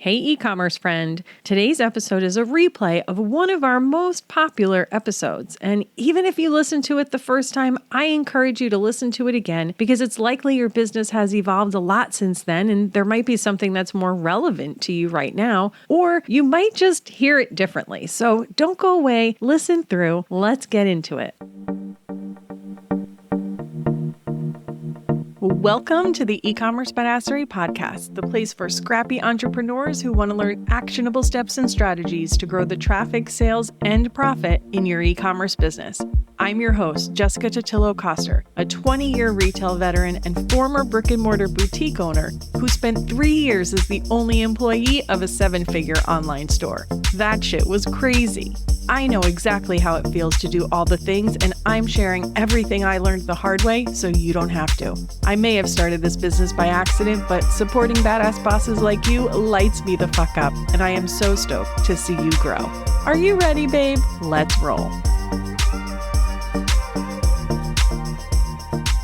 Hey, e-commerce friend. Today's episode is a replay of one of our most popular episodes. And even if you listen to it the first time, I encourage you to listen to it again because it's likely your business has evolved a lot since then and there might be something that's more relevant to you right now, or you might just hear it differently. So don't go away, listen through, let's get into it. Welcome to the E-commerce Badassery Podcast, the place for scrappy entrepreneurs who want to learn actionable steps and strategies to grow the traffic, sales, and profit in your e-commerce business. I'm your host, Jessica Totillo-Coster, a 20-year retail veteran and former brick-and-mortar boutique owner who spent 3 years as the only employee of a 7-figure online store. That shit was crazy. I know exactly how it feels to do all the things, and I'm sharing everything I learned the hard way so you don't have to. I may have started this business by accident, but supporting badass bosses like you lights me the fuck up, and I am so stoked to see you grow. Are you ready, babe? Let's roll.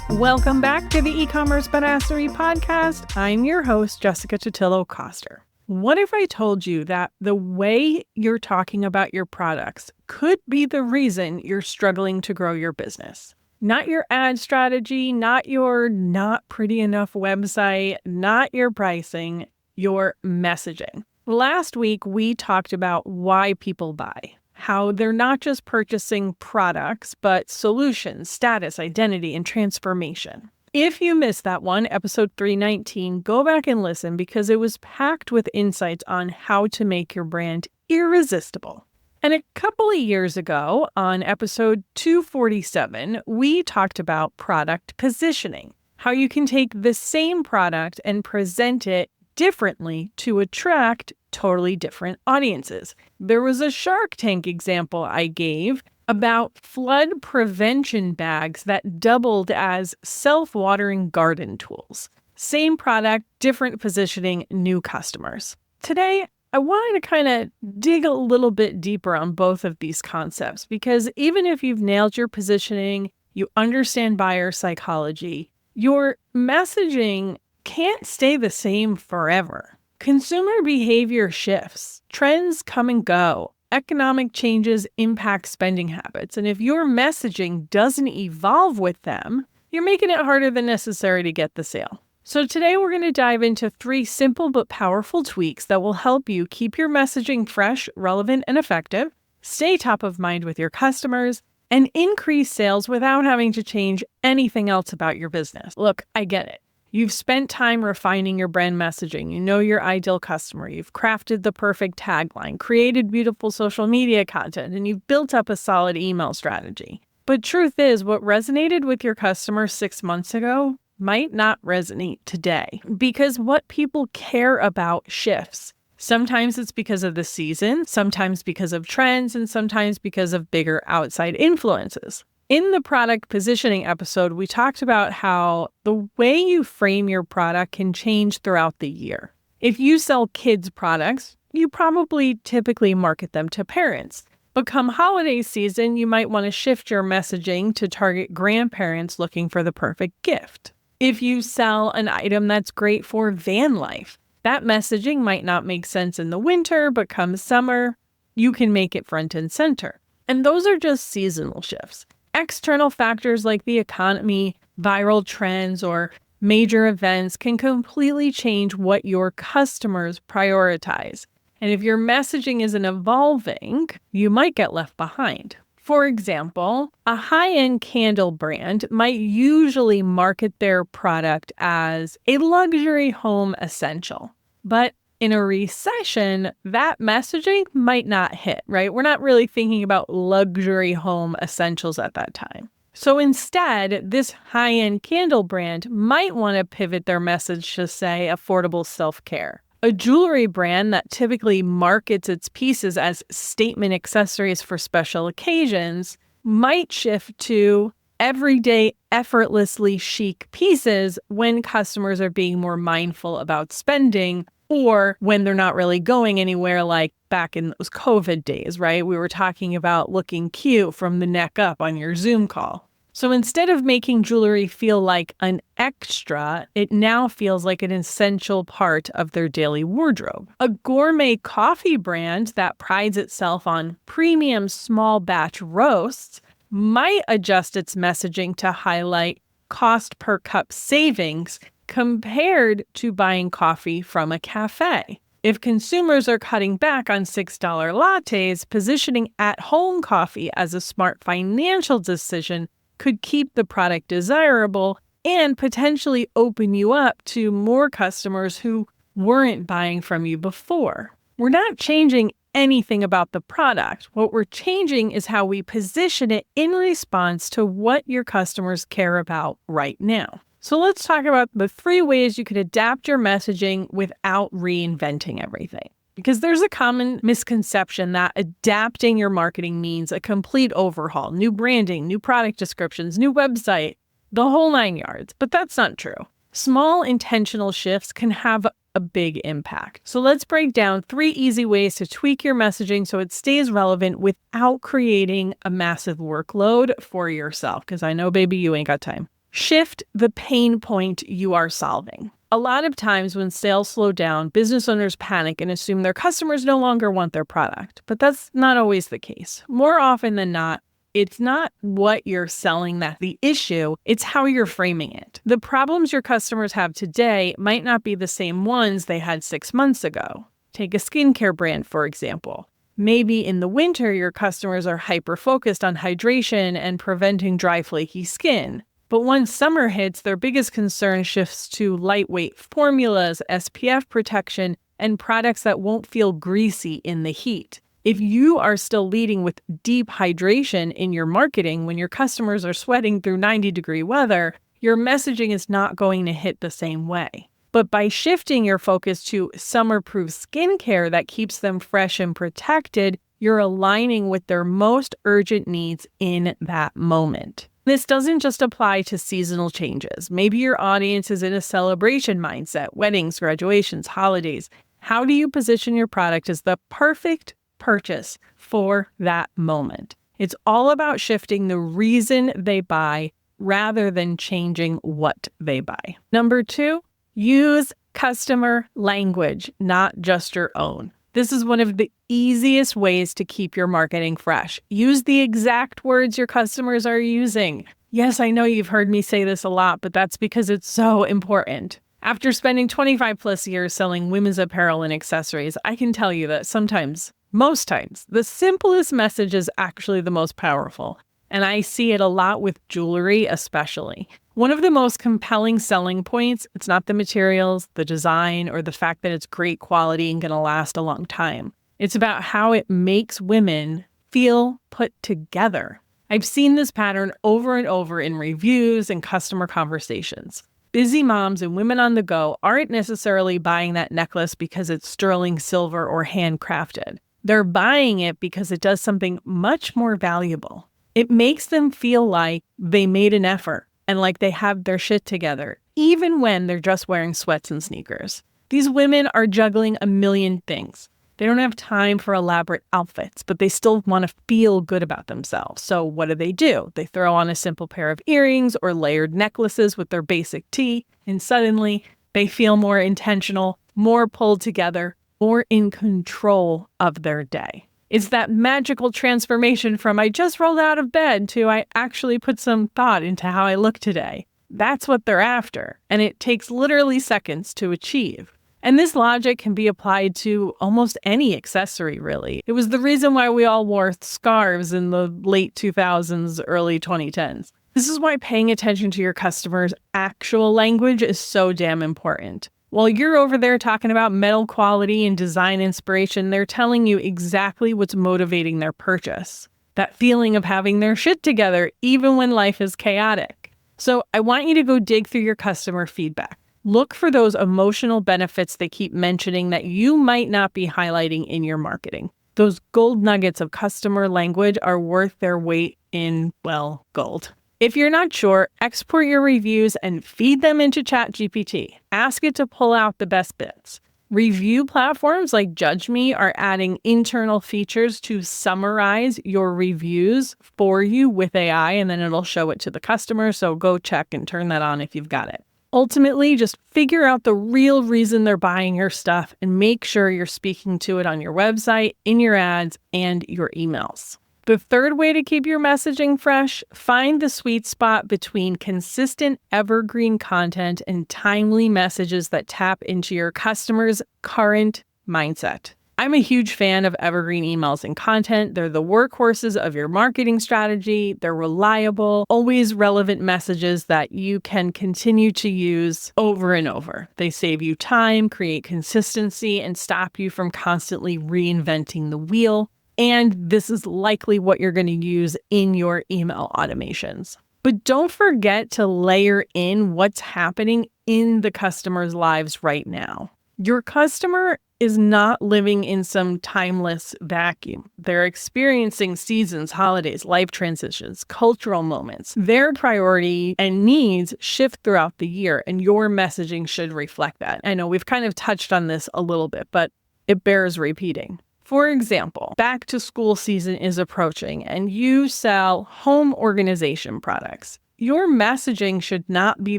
Welcome back to the E-commerce Badassery Podcast. I'm your host, Jessica Totillo-Coster. What if I told you that the way you're talking about your products could be the reason you're struggling to grow your business? Not your ad strategy, not your not pretty enough website, not your pricing, your messaging. Last week, we talked about why people buy, how they're not just purchasing products, but solutions, status, identity, and transformation. If you missed that one, episode 319, go back and listen because it was packed with insights on how to make your brand irresistible. And a couple of years ago, on episode 247, we talked about product positioning, how you can take the same product and present it differently to attract totally different audiences. There was a Shark Tank example I gave about flood prevention bags that doubled as self-watering garden tools. Same product, different positioning, new customers. Today, I wanted to kind of dig a little bit deeper on both of these concepts because even if you've nailed your positioning, you understand buyer psychology, your messaging can't stay the same forever. Consumer behavior shifts, trends come and go. Economic changes impact spending habits, and if your messaging doesn't evolve with them, you're making it harder than necessary to get the sale. So today we're going to dive into 3 simple but powerful tweaks that will help you keep your messaging fresh, relevant, and effective, stay top of mind with your customers, and increase sales without having to change anything else about your business. Look, I get it. You've spent time refining your brand messaging. You know your ideal customer. You've crafted the perfect tagline, created beautiful social media content, and you've built up a solid email strategy. But truth is, what resonated with your customer 6 months ago might not resonate today because what people care about shifts. Sometimes it's because of the season, sometimes because of trends, and sometimes because of bigger outside influences. In the product positioning episode, we talked about how the way you frame your product can change throughout the year. If you sell kids products, you probably typically market them to parents. But come holiday season, you might want to shift your messaging to target grandparents looking for the perfect gift. If you sell an item that's great for van life, that messaging might not make sense in the winter, but come summer, you can make it front and center. And those are just seasonal shifts. External factors like the economy, viral trends, or major events can completely change what your customers prioritize. And if your messaging isn't evolving, you might get left behind. For example, a high-end candle brand might usually market their product as a luxury home essential. But in a recession, that messaging might not hit, right? We're not really thinking about luxury home essentials at that time. So instead, this high-end candle brand might want to pivot their message to say affordable self-care. A jewelry brand that typically markets its pieces as statement accessories for special occasions might shift to everyday, effortlessly chic pieces when customers are being more mindful about spending or when they're not really going anywhere, like back in those COVID days, right? We were talking about looking cute from the neck up on your Zoom call. So instead of making jewelry feel like an extra, it now feels like an essential part of their daily wardrobe. A gourmet coffee brand that prides itself on premium small batch roasts might adjust its messaging to highlight cost per cup savings compared to buying coffee from a cafe. If consumers are cutting back on $6 lattes, positioning at-home coffee as a smart financial decision could keep the product desirable and potentially open you up to more customers who weren't buying from you before. We're not changing anything about the product. What we're changing is how we position it in response to what your customers care about right now. So let's talk about the 3 ways you could adapt your messaging without reinventing everything. Because there's a common misconception that adapting your marketing means a complete overhaul, new branding, new product descriptions, new website, the whole 9 yards. But that's not true. Small intentional shifts can have a big impact. So let's break down 3 easy ways to tweak your messaging so it stays relevant without creating a massive workload for yourself. Because I know, baby, you ain't got time. Shift the pain point you are solving. A lot of times when sales slow down, business owners panic and assume their customers no longer want their product. But that's not always the case. More often than not, it's not what you're selling that's the issue, it's how you're framing it. The problems your customers have today might not be the same ones they had 6 months ago. Take a skincare brand, for example. Maybe in the winter, your customers are hyper-focused on hydration and preventing dry, flaky skin. But once summer hits, their biggest concern shifts to lightweight formulas, SPF protection, and products that won't feel greasy in the heat. If you are still leading with deep hydration in your marketing when your customers are sweating through 90-degree weather, your messaging is not going to hit the same way. But by shifting your focus to summer-proof skincare that keeps them fresh and protected, you're aligning with their most urgent needs in that moment. This doesn't just apply to seasonal changes. Maybe your audience is in a celebration mindset, weddings, graduations, holidays. How do you position your product as the perfect purchase for that moment? It's all about shifting the reason they buy rather than changing what they buy. Number 2, use customer language, not just your own. This is one of the easiest ways to keep your marketing fresh. Use the exact words your customers are using. Yes, I know you've heard me say this a lot, but that's because it's so important. After spending 25 plus years selling women's apparel and accessories, I can tell you that sometimes, most times, the simplest message is actually the most powerful. And I see it a lot with jewelry especially. One of the most compelling selling points, it's not the materials, the design, or the fact that it's great quality and going to last a long time. It's about how it makes women feel put together. I've seen this pattern over and over in reviews and customer conversations. Busy moms and women on the go aren't necessarily buying that necklace because it's sterling silver or handcrafted. They're buying it because it does something much more valuable. It makes them feel like they made an effort and like they have their shit together, even when they're just wearing sweats and sneakers. These women are juggling a million things. They don't have time for elaborate outfits, but they still want to feel good about themselves. So what do? They throw on a simple pair of earrings or layered necklaces with their basic tee, and suddenly they feel more intentional, more pulled together, more in control of their day. It's that magical transformation from I just rolled out of bed to I actually put some thought into how I look today. That's what they're after, and it takes literally seconds to achieve. And this logic can be applied to almost any accessory, really. It was the reason why we all wore scarves in the late 2000s, early 2010s. This is why paying attention to your customers' actual language is so damn important. While you're over there talking about metal quality and design inspiration, they're telling you exactly what's motivating their purchase. That feeling of having their shit together, even when life is chaotic. So I want you to go dig through your customer feedback. Look for those emotional benefits they keep mentioning that you might not be highlighting in your marketing. Those gold nuggets of customer language are worth their weight in, well, gold. If you're not sure, export your reviews and feed them into ChatGPT. Ask it to pull out the best bits. Review platforms like JudgeMe are adding internal features to summarize your reviews for you with AI, and then it'll show it to the customer. So go check and turn that on if you've got it. Ultimately, just figure out the real reason they're buying your stuff and make sure you're speaking to it on your website, in your ads, and your emails. The third way to keep your messaging fresh, find the sweet spot between consistent evergreen content and timely messages that tap into your customer's current mindset. I'm a huge fan of evergreen emails and content. They're the workhorses of your marketing strategy. They're reliable, always relevant messages that you can continue to use over and over. They save you time, create consistency, and stop you from constantly reinventing the wheel. And this is likely what you're going to use in your email automations. But don't forget to layer in what's happening in the customer's lives right now. Your customer is not living in some timeless vacuum. They're experiencing seasons, holidays, life transitions, cultural moments. Their priority and needs shift throughout the year, and your messaging should reflect that. I know we've kind of touched on this a little bit, but it bears repeating. For example, back to school season is approaching and you sell home organization products. Your messaging should not be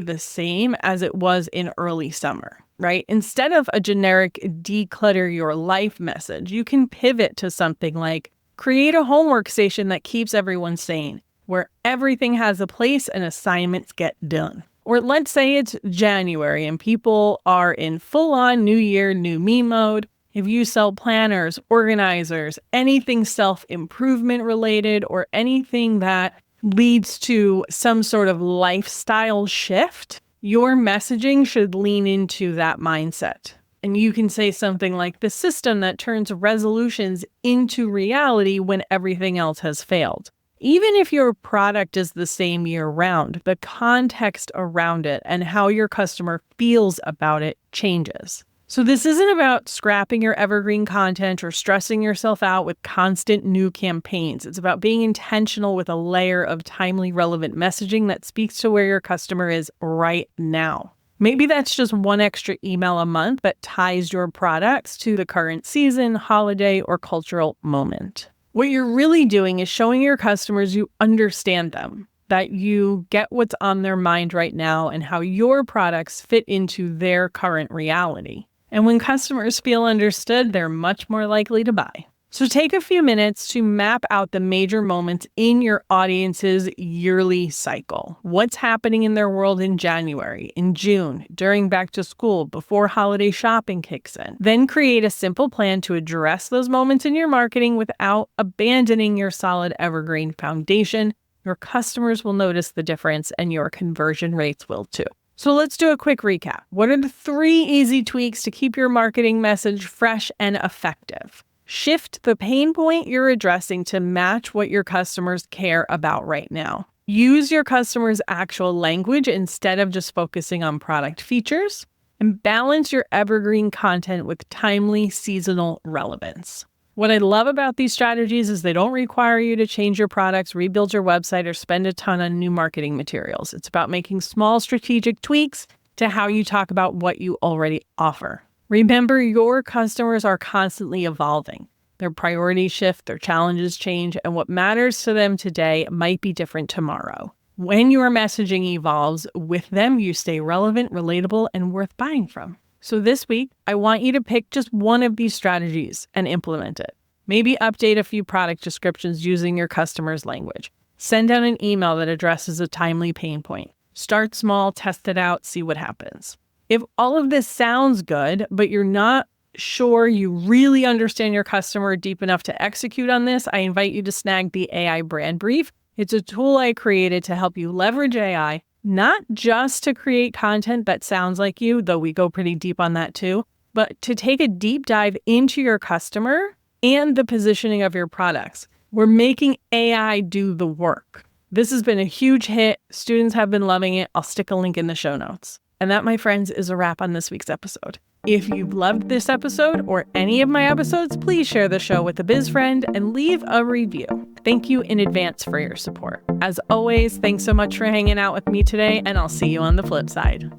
the same as it was in early summer, right? Instead of a generic declutter your life message, you can pivot to something like create a homework station that keeps everyone sane, where everything has a place and assignments get done. Or let's say it's January and people are in full-on New Year, new me mode. If you sell planners, organizers, anything self-improvement related, or anything that leads to some sort of lifestyle shift, your messaging should lean into that mindset. And you can say something like the system that turns resolutions into reality when everything else has failed. Even if your product is the same year round, the context around it and how your customer feels about it changes. So this isn't about scrapping your evergreen content or stressing yourself out with constant new campaigns. It's about being intentional with a layer of timely, relevant messaging that speaks to where your customer is right now. Maybe that's just one extra email a month that ties your products to the current season, holiday, or cultural moment. What you're really doing is showing your customers you understand them, that you get what's on their mind right now and how your products fit into their current reality. And when customers feel understood, they're much more likely to buy. So take a few minutes to map out the major moments in your audience's yearly cycle. What's happening in their world in January, in June, during back to school, before holiday shopping kicks in. Then create a simple plan to address those moments in your marketing without abandoning your solid evergreen foundation. Your customers will notice the difference and your conversion rates will too. So let's do a quick recap. What are the 3 easy tweaks to keep your marketing message fresh and effective? Shift the pain point you're addressing to match what your customers care about right now. Use your customers' actual language instead of just focusing on product features. And balance your evergreen content with timely seasonal relevance. What I love about these strategies is they don't require you to change your products, rebuild your website, or spend a ton on new marketing materials. It's about making small strategic tweaks to how you talk about what you already offer. Remember, your customers are constantly evolving. Their priorities shift, their challenges change, and what matters to them today might be different tomorrow. When your messaging evolves with them, you stay relevant, relatable, and worth buying from. So this week, I want you to pick just one of these strategies and implement it. Maybe update a few product descriptions using your customer's language. Send out an email that addresses a timely pain point. Start small, test it out, see what happens. If all of this sounds good, but you're not sure you really understand your customer deep enough to execute on this, I invite you to snag the AI Brand Brief. It's a tool I created to help you leverage AI, not just to create content that sounds like you, though we go pretty deep on that too, but to take a deep dive into your customer and the positioning of your products. We're making AI do the work. This has been a huge hit. Students have been loving it. I'll stick a link in the show notes. And that, my friends, is a wrap on this week's episode. If you've loved this episode or any of my episodes, please share the show with a biz friend and leave a review. Thank you in advance for your support. As always, thanks so much for hanging out with me today, and I'll see you on the flip side.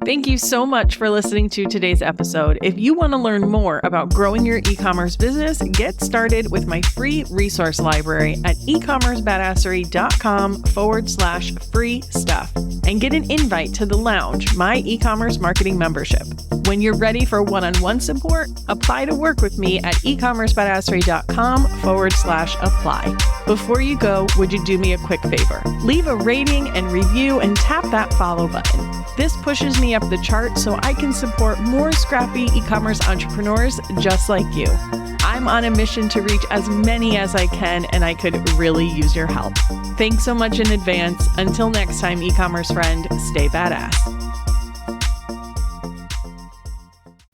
Thank you so much for listening to today's episode. If you want to learn more about growing your e-commerce business, get started with my free resource library at ecommercebadassery.com/free stuff and get an invite to the Lounge, my e-commerce marketing membership. When you're ready for one-on-one support, apply to work with me at ecommercebadassery.com/apply. Before you go, would you do me a quick favor? Leave a rating and review and tap that follow button. This pushes me up the chart so I can support more scrappy e-commerce entrepreneurs just like you. I'm on a mission to reach as many as I can, and I could really use your help. Thanks so much in advance. Until next time, e-commerce friend, stay badass.